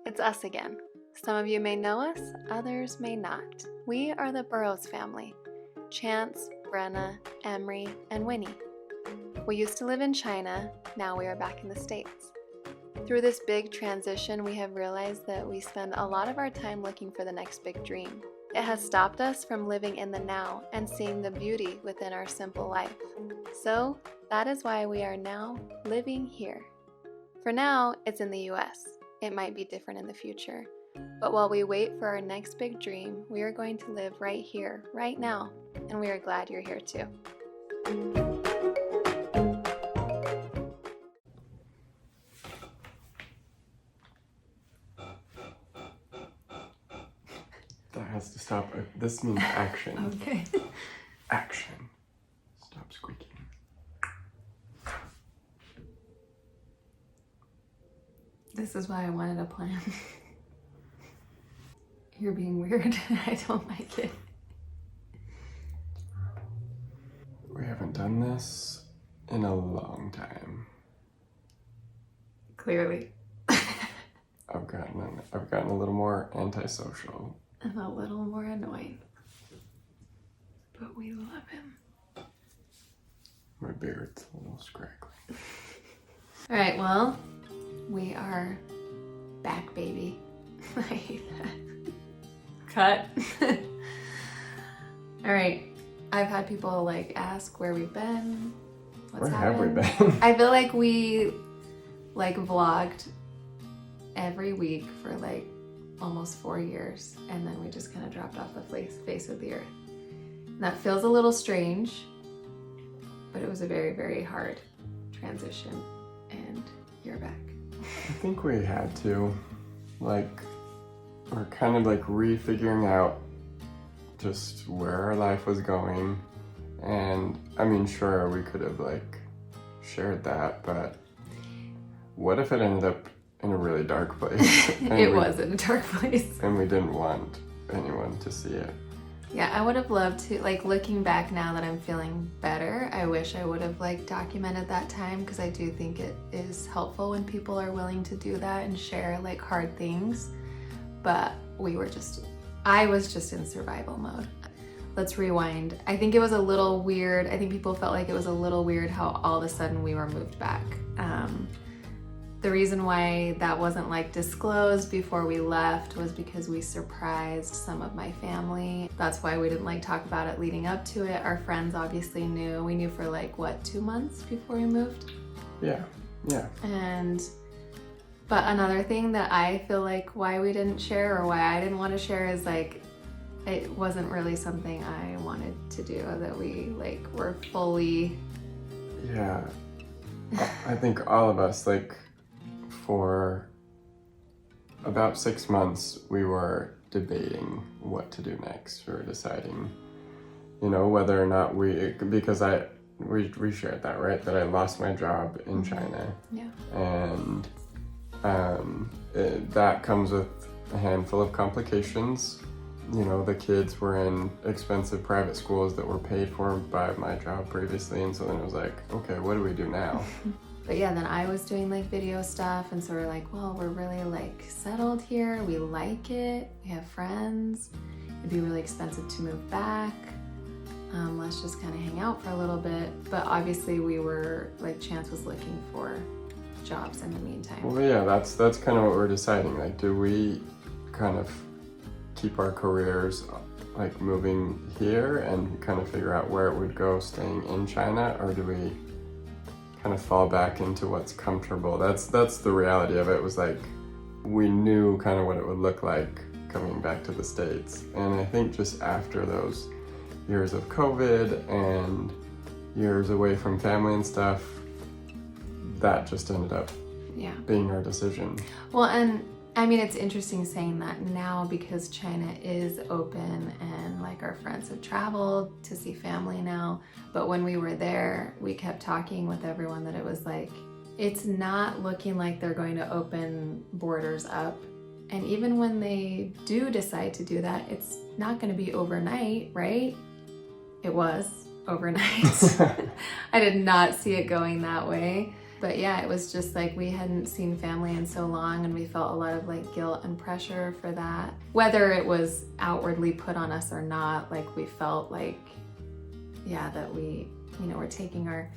It's us again. Some of you may know us, others may not. We are the Burroughs family. Chance, Brenna, Emry, and Wynnie. We used to live in China, now we are back in the States. Through this big transition, we have realized that we spend a lot of our time looking for the next big dream. It has stopped us from living in the now and seeing the beauty within our simple life. So, that is why we are now living here. For now, it's in the US. It might be different in the future. But while we wait for our next big dream, we are going to live right here, right now, and we are glad you're here too. That has to stop. This means action. Okay. Action. Stop squeaking. This is why I wanted a plan. You're being weird. I don't like it. We haven't done this in a long time. Clearly. I've gotten a little more antisocial. And a little more annoying. But we love him. My beard's a little scraggly. Alright, well, we are back, baby. I hate that. Cut. Alright, I've had people ask where we've been. What's happened. Where have we been? I feel like we vlogged every week for almost 4 years, and then we just kind of dropped off the face of the earth. And that feels a little strange, but it was a very, very hard transition, and you're back. I think we had to. We're kind of refiguring out just where our life was going. And I mean, sure, we could have shared that, but what if it ended up in a really dark place? It was in a dark place. And we didn't want anyone to see it. Yeah, I would have loved to, looking back now that I'm feeling better, I wish I would have documented that time, because I do think it is helpful when people are willing to do that and share hard things. But I was just in survival mode. Let's rewind. I think it was a little weird. I think people felt like it was a little weird how all of a sudden we were moved back. The reason why that wasn't disclosed before we left was because we surprised some of my family. That's why we didn't talk about it leading up to it. Our friends obviously knew. We knew for 2 months before we moved? Yeah. But another thing that I feel why we didn't share, or why I didn't want to share, is it wasn't really something I wanted to do, that we were fully... Yeah. I think all of us, for about 6 months, we were debating what to do next. We were deciding, whether or not because we shared that, right? That I lost my job in China. Yeah. And that comes with a handful of complications. The kids were in expensive private schools that were paid for by my job previously, and so then it was okay, what do we do now? But yeah, then I was doing video stuff, and so we're well, we're really settled here, we like it, we have friends, it'd be really expensive to move back, let's just kind of hang out for a little bit. But obviously we were, Chance was looking for jobs in the meantime. Well, yeah, that's kind of what we're deciding. Do we kind of keep our careers moving here and kind of figure out where it would go staying in China, or do we kind of fall back into what's comfortable? That's the reality of it. Was we knew kind of what it would look like coming back to the States, and I think just after those years of COVID and years away from family and stuff, that just ended up being our decision. Well, and I mean, it's interesting saying that now, because China is open and our friends have traveled to see family now. But when we were there, we kept talking with everyone that it was it's not looking like they're going to open borders up. And even when they do decide to do that, it's not going to be overnight, right? It was overnight. I did not see it going that way. But yeah, it was just like we hadn't seen family in so long, and we felt a lot of like guilt and pressure for that. Whether it was outwardly put on us or not, like we felt like, yeah, that we, we're taking our,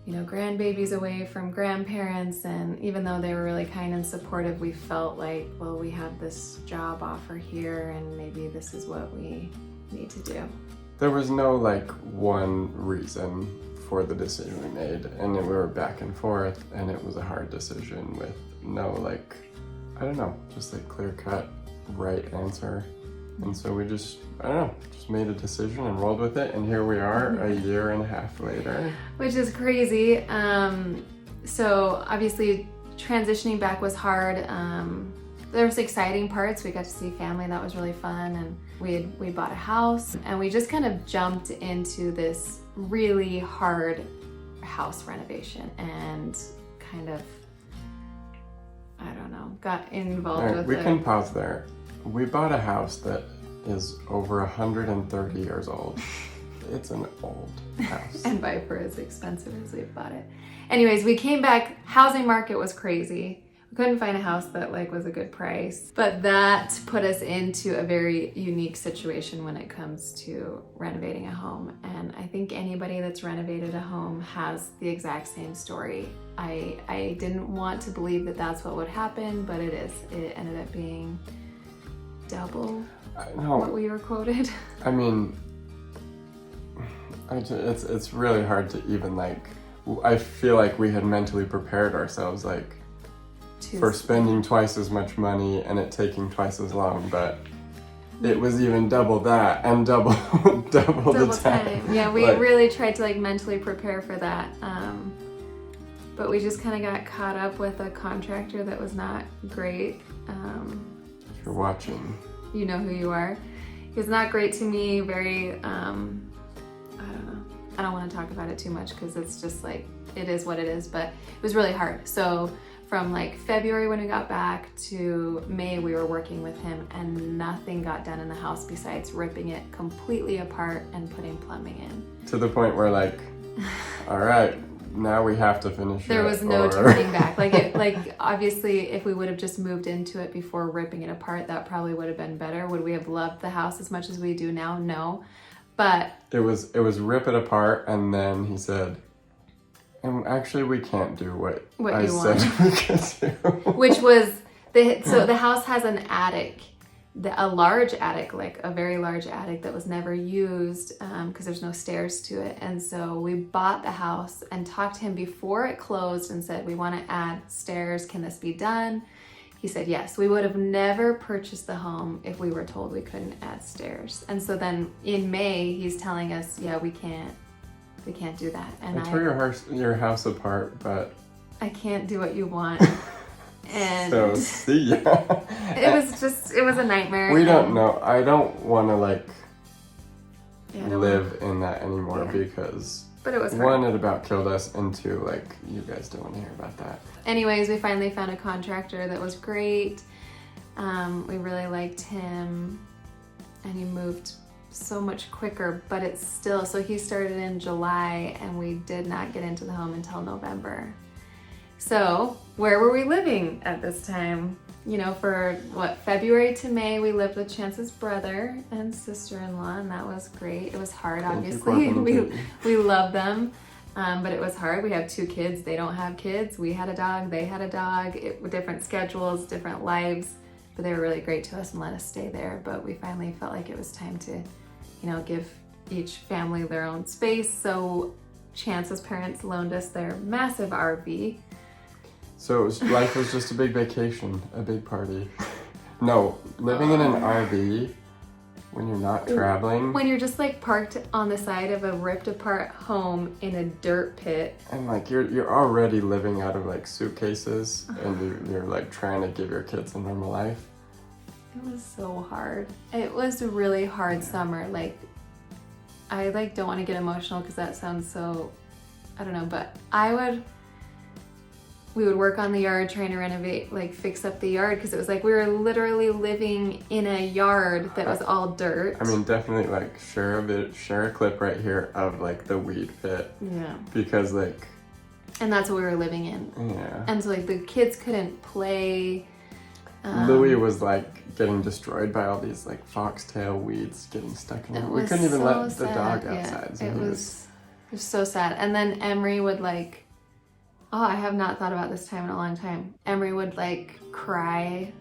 grandbabies away from grandparents. And even though they were really kind and supportive, we felt like, well, we have this job offer here and maybe this is what we need to do. There was no like one reason for the decision we made, and we were back and forth, and it was a hard decision with no like, I don't know, just like clear cut right answer. And so we just made a decision and rolled with it, and here we are a year and a half later. Which is crazy. So obviously transitioning back was hard. There was exciting parts. We got to see family, that was really fun, and we bought a house, and we just kind of jumped into this really hard house renovation and kind of, I don't know, got involved with it. We can pause there. We bought a house that is over 130 years old. It's an old house. And by for as expensive as we bought it. Anyways, we came back, housing market was crazy. We couldn't find a house that like was a good price, but that put us into a very unique situation when it comes to renovating a home. And I think anybody that's renovated a home has the exact same story. I didn't want to believe that that's what would happen, but it is. It ended up being double what we were quoted. I mean, it's really hard to even like, I feel like we had mentally prepared ourselves like for spending twice as much money and it taking twice as long, but it was even double that and double the time. Yeah, we really tried to like mentally prepare for that. But we just kind of got caught up with a contractor that was not great. If you're watching, you know who you are. He was not great to me, very, I don't know. I don't want to talk about it too much because it's just like, it is what it is, but it was really hard. So from like February when we got back to May, we were working with him and nothing got done in the house besides ripping it completely apart and putting plumbing in. To the point where like, all right, now we have to finish it. There was no turning back. Like obviously if we would have just moved into it before ripping it apart, that probably would have been better. Would we have loved the house as much as we do now? No. But it was rip it apart, and then he said, and actually we can't do what I said we could do. Which was, the house has an attic, a large attic, like a very large attic that was never used because there's no stairs to it. And so we bought the house and talked to him before it closed and said, we want to add stairs. Can this be done? He said yes. We would have never purchased the home if we were told we couldn't add stairs. And so then in May, he's telling us, yeah, we can't do that. And I tore your house apart, but I can't do what you want. And so see ya. it was a nightmare. We don't know. I don't want to like live in that anymore because but it was hard. One, it about killed us, and two, like, you guys don't want to hear about that. Anyways, we finally found a contractor that was great. We really liked him, and he moved so much quicker, but it's still, so he started in July, and we did not get into the home until November. So where were we living at this time? You know, for February to May, we lived with Chance's brother and sister-in-law, and that was great. It was hard, obviously. We love them, but it was hard. We have 2 kids. They don't have kids. We had a dog. They had a dog. Different schedules, different lives, but they were really great to us and let us stay there. But we finally felt like it was time to, give each family their own space. So Chance's parents loaned us their massive RV. So life was just a big vacation, a big party. No, living in an RV when you're not traveling. When you're just like parked on the side of a ripped apart home in a dirt pit. And like you're already living out of like suitcases and you're like trying to give your kids a normal life. It was so hard. It was a really hard summer. Like, I like don't want to get emotional because that sounds so, I don't know, but we would work on the yard trying to renovate, like fix up the yard, because it was like we were literally living in a yard that was all dirt. I mean, definitely like share a clip right here of like the weed pit. Yeah. Because like And that's what we were living in. Yeah. And so like the kids couldn't play. Louis was like getting destroyed by all these like foxtail weeds getting stuck in him. We couldn't even so let the sad. dog outside. So It was so sad. And then Emry would like, oh, I have not thought about this time in a long time. Emry would like cry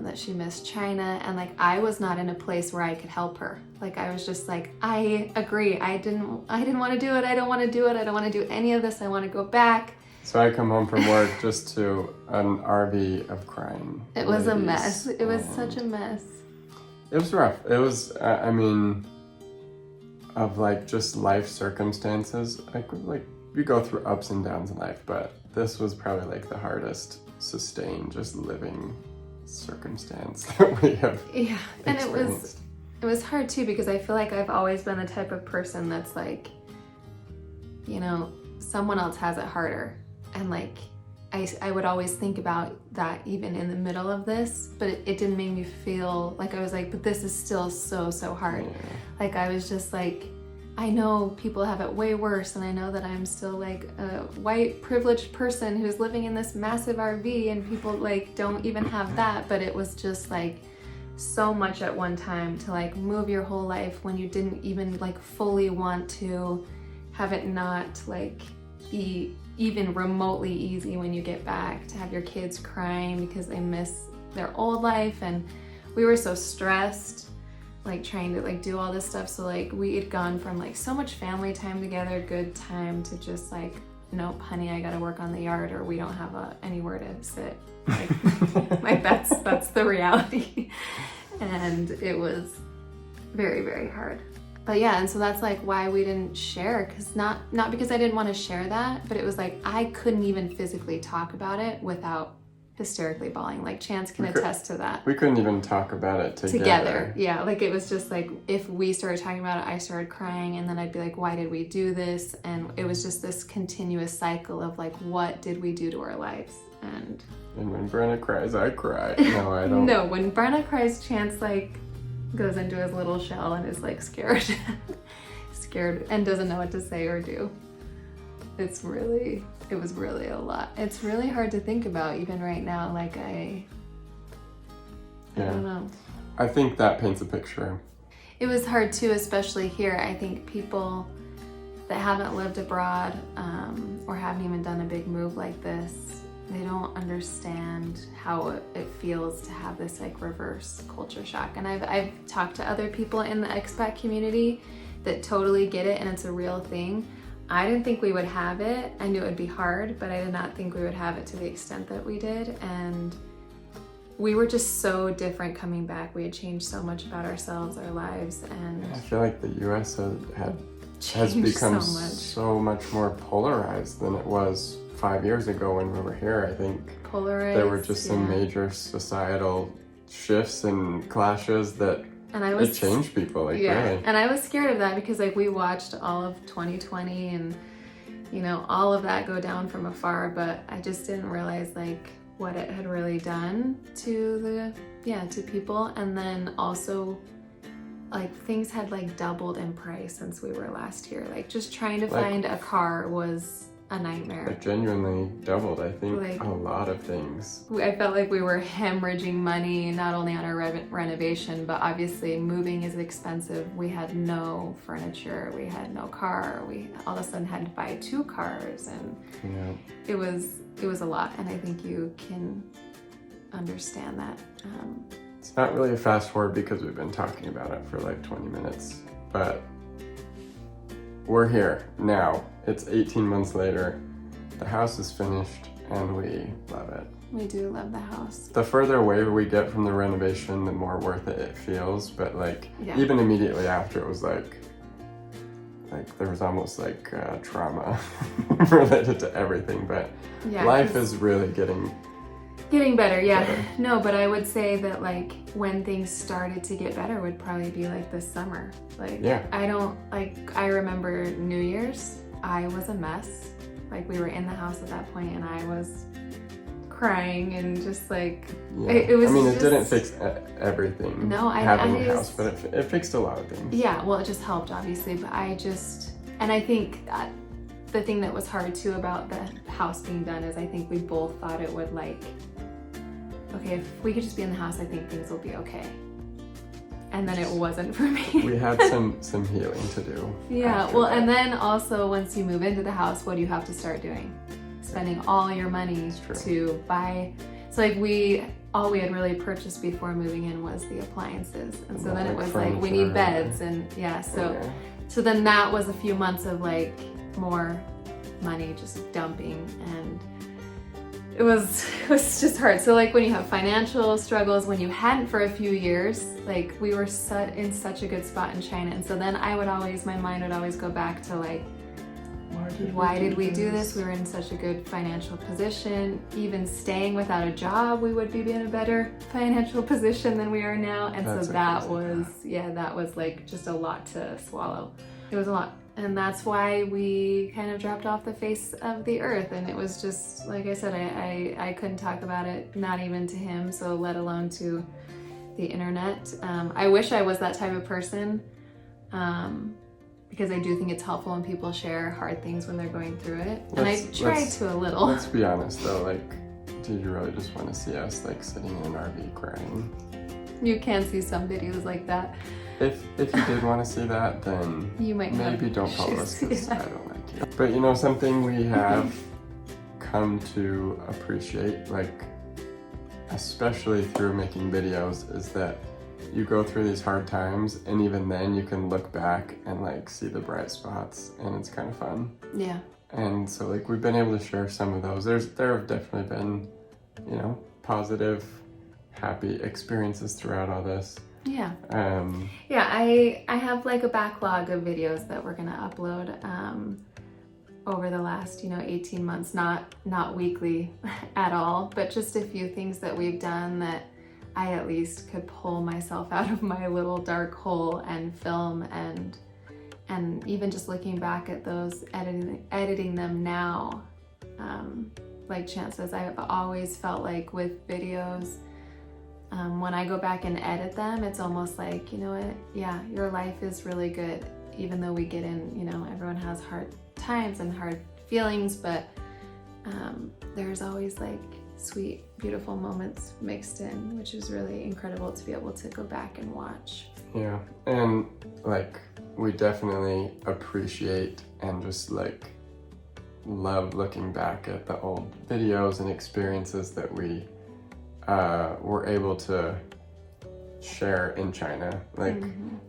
that she missed China, and like I was not in a place where I could help her. Like I was just like, I agree. I didn't want to do it. I don't want to do it. I don't want to do any of this. I want to go back. So I come home from work just to an RV of crying. It was a ladies. mess. It was such a mess. It was rough. It was, I mean, of like just life circumstances. Like we go through ups and downs in life, but this was probably like the hardest sustained just living circumstance that we have And experienced. it was hard too, because I feel like I've always been the type of person that's like, you know, someone else has it harder, and like I would always think about that even in the middle of this, but it didn't make me feel like I was like, but this is still so hard. Yeah. Like I was just like, I know people have it way worse, and I know that I'm still like a white privileged person who's living in this massive RV, and people like don't even have that. But it was just like so much at one time to like move your whole life when you didn't even like fully want to, have it not like be even remotely easy when you get back, to have your kids crying because they miss their old life. And we were so stressed, like trying to like do all this stuff. So like we had gone from like so much family time together, good time, to just like, nope, honey, I gotta work on the yard, or we don't have anywhere to sit. Like, like that's the reality. And it was very hard. But yeah, and so that's like why we didn't share, because not because I didn't want to share that, but it was like I couldn't even physically talk about it without hysterically bawling. Like Chance can attest to that. We couldn't even talk about it together. Yeah, like it was just like if we started talking about it, I started crying, and then I'd be like, why did we do this? And it was just this continuous cycle of like, what did we do to our lives? And when Brenna cries, I cry. No, I don't. No, when Brenna cries, Chance like goes into his little shell and is like scared and doesn't know what to say or do. It was really a lot. It's really hard to think about even right now. Like I don't know. I think that paints a picture. It was hard too, especially here. I think people that haven't lived abroad or haven't even done a big move like this, they don't understand how it feels to have this like reverse culture shock. And I've talked to other people in the expat community that totally get it, and it's a real thing. I didn't think we would have it. I knew it would be hard, but I did not think we would have it to the extent that we did. And we were just so different coming back. We had changed so much about ourselves, our lives, and I feel like the US has changed become so much more polarized than it was 5 years ago when we were here. I think polarized. there were just some major societal shifts and clashes that it changed people, like really. And I was scared of that because like we watched all of 2020 and you know all of that go down from afar, but I just didn't realize like what it had really done to people. And then also like things had like doubled in price since we were last here. Like just trying to find a car was a nightmare. It genuinely doubled, I think, like, a lot of things. I felt like we were hemorrhaging money, not only on our renovation, but obviously moving is expensive. We had no furniture, we had no car, we all of a sudden had to buy 2 cars, and it was a lot, and I think you can understand that. It's not really a fast forward because we've been talking about it for like 20 minutes, but we're here now. It's 18 months later. The house is finished and we love it. We do love the house. The further away we get from the renovation, the more worth it feels. But like even immediately after, it was like there was almost like trauma related to everything. But life is really getting better. No, but I would say that like when things started to get better would probably be like this summer. Like I remember New Year's, I was a mess. Like we were in the house at that point and I was crying and just like it was. I mean, it didn't fix everything. No, having a house, but it fixed a lot of things. Yeah, well, it just helped obviously, but I think that the thing that was hard too about the house being done is I think we both thought it would like, okay, if we could just be in the house, I think things will be okay. And then it wasn't for me. We had some healing to do. Yeah, well, and then also once you move into the house, what do you have to start doing? Spending all your money to buy. So like all we had really purchased before moving in was the appliances. And so then it was like, we need beds and so then that was a few months of like more money just dumping, and it was just hard. So like when you have financial struggles, when you hadn't for a few years, like we were in such a good spot in China. And so then my mind would always go back to like, why did we do this? We were in such a good financial position. Even staying without a job, we would be in a better financial position than we are now. And so that was like just a lot to swallow. It was a lot. And that's why we kind of dropped off the face of the earth. And it was just, like I said, I couldn't talk about it, not even to him, so let alone to the internet. I wish I was that type of person, because I do think it's helpful when people share hard things when they're going through it. And I try to a little. Let's be honest though, like, did you really just want to see us like sitting in an RV crying? You can see some videos like that. If you did want to see that, then you might maybe don't follow us because I don't like you. But you know, something we have come to appreciate, like especially through making videos, is that you go through these hard times and even then you can look back and like see the bright spots, and it's kind of fun. Yeah. And so like we've been able to share some of those. There have definitely been, you know, positive, happy experiences throughout all this. Yeah. I have like a backlog of videos that we're gonna upload over the last 18 months, not weekly at all, but just a few things that we've done that I at least could pull myself out of my little dark hole and film, and even just looking back at those, editing them now, like Chance says, I've always felt like with videos, when I go back and edit them, it's almost like, you know what, yeah, your life is really good, even though we get in, everyone has hard times and hard feelings, but there's always like sweet, beautiful moments mixed in, which is really incredible to be able to go back and watch. Yeah, and like we definitely appreciate and just like love looking back at the old videos and experiences that we were able to share in China. Like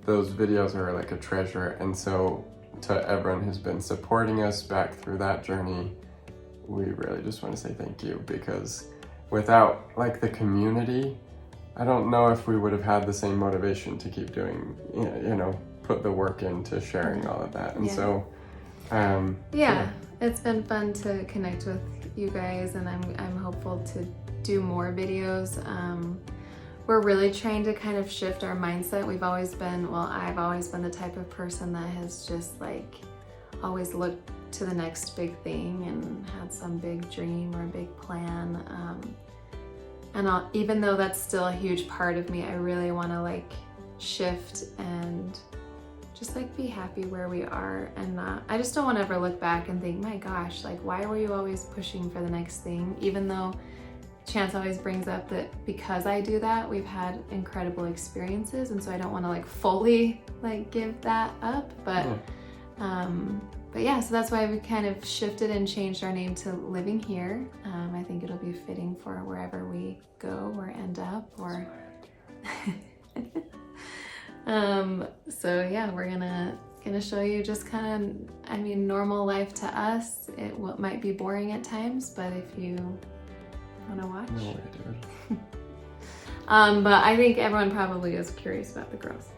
those videos are like a treasure, and so to everyone who's been supporting us back through that journey, we really just want to say thank you, because without like the community, I don't know if we would have had the same motivation to keep doing, put the work into sharing all of that. And so it's been fun to connect with you guys, and I'm hopeful to do more videos. We're really trying to kind of shift our mindset. I've always been the type of person that has just like always looked to the next big thing and had some big dream or a big plan. Even though that's still a huge part of me, I really want to like shift and just like be happy where we are, and I just don't want to ever look back and think, my gosh, like why were you always pushing for the next thing? Even though Chance always brings up that because I do that, we've had incredible experiences, and so I don't want to like fully like give that up, but yeah, so that's why we kind of shifted and changed our name to Living Here. I think it'll be fitting for wherever we go or end up, or so yeah, we're gonna show you just kind of, normal life to us. It might be boring at times, but if you want to watch. No way, dude. But I think everyone probably is curious about the girls.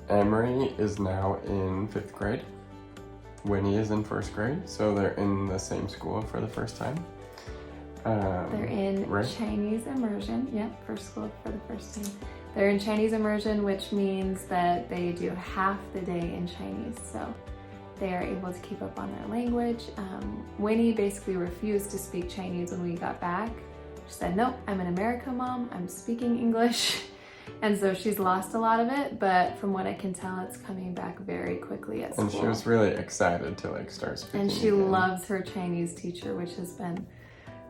Emry is now in 5th grade. Wynnie is in 1st grade, so they're in the same school for the first time. They're in Chinese immersion. Yep, first school for the first time. They're in Chinese immersion, which means that they do half the day in Chinese, so they are able to keep up on their language. Wynnie basically refused to speak Chinese when we got back. She said, nope, I'm an American mom, I'm speaking English. And so she's lost a lot of it, but from what I can tell, it's coming back very quickly at school. And she was really excited to like start speaking. And she again. loves her Chinese teacher, which has been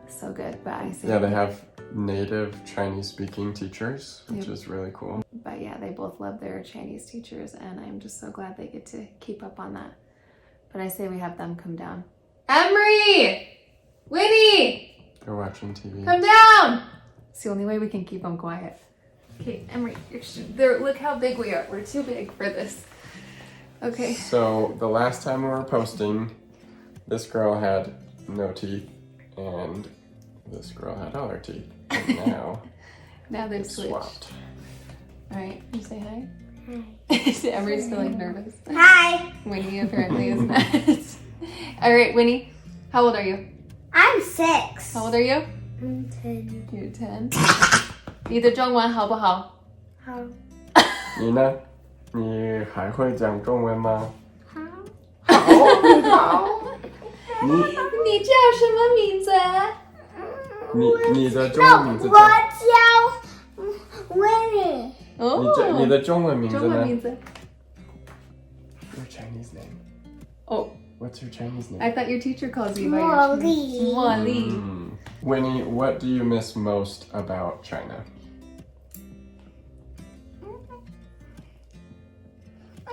so good. But I say, Yeah, they have native Chinese speaking teachers, which is really cool. But yeah, they both love their Chinese teachers, and I'm just so glad they get to keep up on that. But I say we have them come down. Emry! Wynnie! They're watching TV. Come down! It's the only way we can keep them quiet. Okay, Emry, look how big we are. We're too big for this. Okay. So the last time we were posting, this girl had no teeth, and this girl had all her teeth. And now, now they've it's switched. swapped. All right, you say hi. Hi. Emry's still like nervous. Hi. Wynnie apparently is not. All right, Wynnie, how old are you? I'm 6. How old are you? I'm 10. You're 10. 你的中文好不好？好。你呢？你还会讲中文吗？好。好。你叫什么名字？你的中文名字我叫 Wynnie。哦，你的中文名字呢？中文名字。 Your Chinese name. Oh, What's your Chinese name? I thought your teacher calls you by your Chinese. Molly. Wynnie, what do you miss most about China?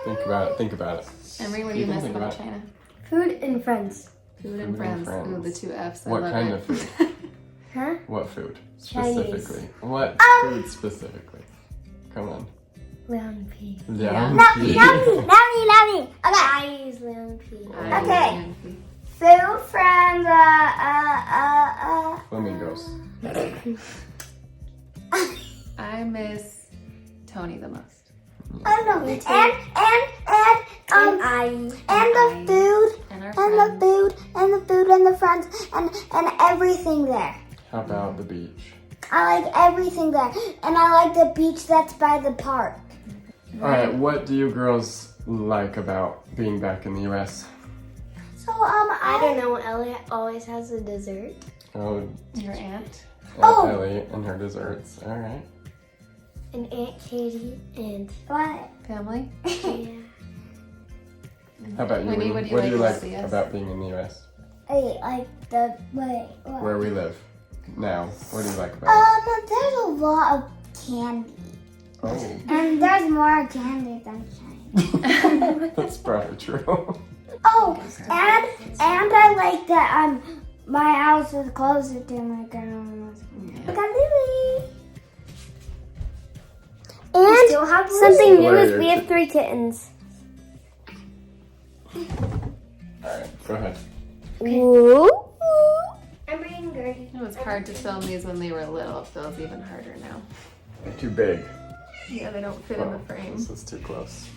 Think about it. Emry, what do you miss about China? Food and friends. Food and friends. Ooh, the two F's. I What love kind it. of food? Huh? What food? Chinese. Specifically. What food specifically? Come on. Liang pea. Liang No, pea. Lammy. Okay, I use liang pea. Okay. Food, friends, Flamingos. I miss Tony the most. Oh no, and the food, And our and friends. the food, and the food, and the friends, and everything there. How about the beach? I like everything there, and I like the beach that's by the park. Alright, what do you girls like about being back in the US? So I don't know. Ellie always has a dessert. Oh, Your aunt. Ellie and her desserts. Alright. And Aunt Katie and what? Family. Yeah. How about you? Wynnie, Wynnie? what do you like like about the US? about being in the US? I like the what? Where we live now. What do you like about it? There's a lot of candy, Oh, and there's more candy than China. that's probably true. Oh, and I like that my house is closer to my grandma's. Look at Lily. And something new Where are is your we have 3 kittens. Alright, go ahead. Woo! I'm bringing Gertie. It was hard to film these when they were little. It feels even harder now. They're too big. Yeah, they don't fit in the Oh, frame. this is too close.